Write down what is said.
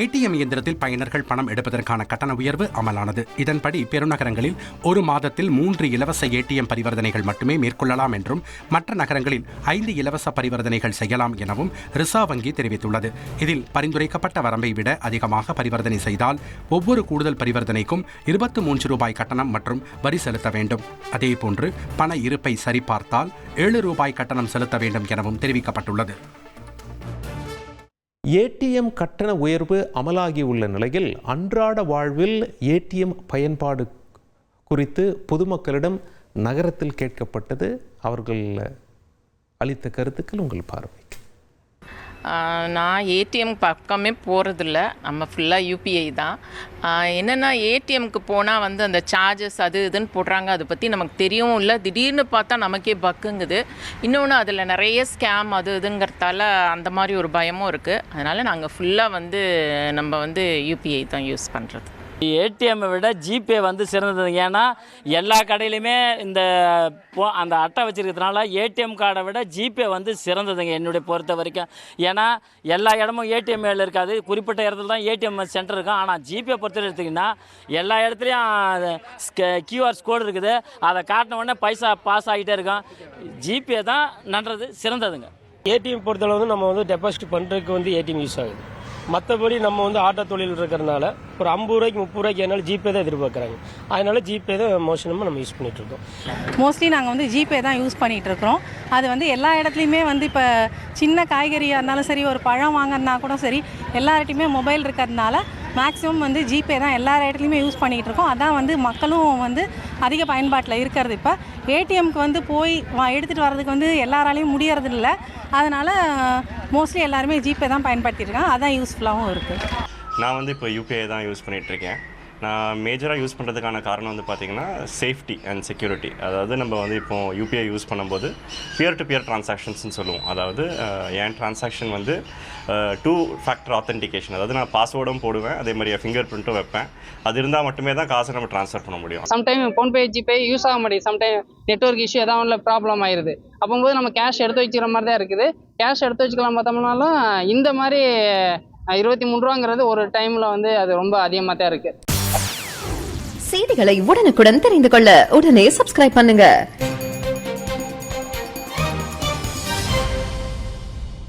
ATM இயந்திரத்தில் பயனர்கள் பணம் எடுப்பதற்கான கட்டண உயர்வு அமலானது. இதன்படி பெருநகரங்களில் ஒரு மாதத்தில் 3 இலவச ஏடிஎம் பரிவர்த்தனைகள் மட்டுமே மேற்கொள்ளலாம் என்றும், மற்ற நகரங்களில் 5 இலவச பரிவர்த்தனைகள் செய்யலாம் எனவும் ரிசர்வ் வங்கி தெரிவித்துள்ளது. இதில் பரிந்துரைக்கப்பட்ட வரம்பை விட அதிகமாக பரிவர்த்தனை செய்தால் ஒவ்வொரு கூடுதல் பரிவர்த்தனைக்கும் 23 ரூபாய் கட்டணம் மற்றும் வரி செலுத்த வேண்டும். அதேபோன்று பண இருப்பை சரிபார்த்தால் 7 ரூபாய் கட்டணம் செலுத்த வேண்டும் எனவும் தெரிவிக்கப்பட்டுள்ளது. ஏடிஎம் கட்டண உயர்வு அமலாகியுள்ள நிலையில் அன்றாட வாழ்வில் ஏடிஎம் பயன்பாடு குறித்து பொதுமக்களிடம் நகரத்தில் கேட்கப்பட்டது. அவர்கள் அளித்த கருத்துக்கள் உங்கள் பார்வை. நான் ஏடிஎம் பக்கமே போகிறதில்ல, நம்ம ஃபுல்லாக யூபிஐ தான். என்னென்னா ஏடிஎம்க்கு போனால் அந்த சார்ஜஸ் அது இதுன்னு போடுறாங்க, அதை பற்றி நமக்கு தெரியவும் இல்லை. திடீர்னு பார்த்தா நமக்கே பக்குங்குது. இன்னொன்று அதில் நிறைய ஸ்கேம் அது இதுங்கிறதால அந்த மாதிரி ஒரு பயமும் இருக்குது. அதனால் நாங்கள் ஃபுல்லாக நம்ம யூபிஐ தான் யூஸ் பண்ணுறது. ஏடிஎம்மை விட ஜிபே சிறந்தது. ஏன்னா எல்லா கடையிலையுமே அந்த அட்டை வச்சுருக்கிறதுனால ஏடிஎம் கார்டை விட ஜிபே சிறந்ததுங்க என்னுடைய பொறுத்த வரைக்கும். ஏன்னா எல்லா இடமும் ஏடிஎம் இருக்காது, குறிப்பிட்ட இடத்துல தான் ஏடிஎம் சென்டர் இருக்கும். ஆனால் ஜிபே பொறுத்த எடுத்திங்கன்னா எல்லா இடத்துலையும் கியூஆர் கோடு இருக்குது, அதை காட்டின உடனே பைசா பாஸ் ஆகிட்டே இருக்கும். ஜிபே தான் நன்றது சிறந்ததுங்க. ஏடிஎம் பொறுத்தளவு நம்ம டெபாசிட் பண்ணுறதுக்கு ஏடிஎம் யூஸ் ஆகுது. மற்றபடி நம்ம ஆட்டோ தொழில் இருக்கிறதுனால ஒரு 50 ரூபாய்க்கு 30 ரூபாய்க்கு என்னால் ஜிபே தான் எதிர்பார்க்குறாங்க. அதனால ஜிபே தான் மோஸ்ட்லி நம்ம யூஸ் பண்ணிகிட்டு இருக்கோம். மோஸ்ட்லி நாங்கள் ஜிபே தான் யூஸ் பண்ணிகிட்டு இருக்கிறோம். அது எல்லா இடத்துலையுமே இப்போ சின்ன காய்கறியாக இருந்தாலும் சரி, ஒரு பழம் வாங்கினா கூட சரி, எல்லார்ட்டையுமே மொபைல் இருக்கிறதுனால மேக்ஸிமம் ஜிபே தான் எல்லா இடத்துலையுமே யூஸ் பண்ணிகிட்டு இருக்கோம். அதான் மக்களும் அதிக பயன்பாட்டில் இருக்கிறது. இப்போ ஏடிஎம்க்கு போய் எடுத்துகிட்டு வர்றதுக்கு எல்லாராலையும் முடியறது இல்லை. அதனால் மோஸ்ட்லி எல்லாருமே ஜிபே தான் பயன்படுத்தியிருக்காங்க. அதான் யூஸ்ஃபுல்லாகவும் இருக்குது. நான் இப்போ யூபிஐ தான் யூஸ் பண்ணிகிட்ருக்கேன். நான் மேஜராக யூஸ் பண்ணுறதுக்கான காரணம் பார்த்திங்கன்னா சேஃப்டி அண்ட் செக்யூரிட்டி. அதாவது நம்ம இப்போ யூபிஐ யூஸ் பண்ணும்போது பியர் டு பியர் ட்ரான்சாக்ஷன்ஸ்னு சொல்லுவோம். அதாவது என் ட்ரான்சாக்ஷன் 2 ஃபேக்டர் ஆத்தென்டிகேஷன். அதாவது நான் பாஸ்வேர்டும் போடுவேன், அதே மாதிரி ஃபிங்கர் பிரிண்ட்டும் வைப்பேன். அது இருந்தால் மட்டுமே தான் காசை நம்ம ட்ரான்ஸ்ஃபர் பண்ண முடியும். சம்டைம் ஃபோன்பே ஜிபே யூஸ் ஆக மாட்டேங்குது. சம்டைம் நெட்வொர்க் இஷ்யூ ஏதாவது ப்ராப்ளம் ஆயிடுது. அப்போது நம்ம கேஷ் எடுத்து வச்சுக்கிற மாதிரி தான் இருக்குது. கேஷ் எடுத்து வச்சுக்கலாம் பார்த்தோம்னாலும் இந்த மாதிரி 23 ரூபாங்கிறது ஒரு டைமில் அது ரொம்ப அதிகமாக தான் இருக்குது. செய்திகளை உடனுக்குடன் தெரிந்து கொள்ள உடனே சப்ஸ்கிரைப் பண்ணுங்க.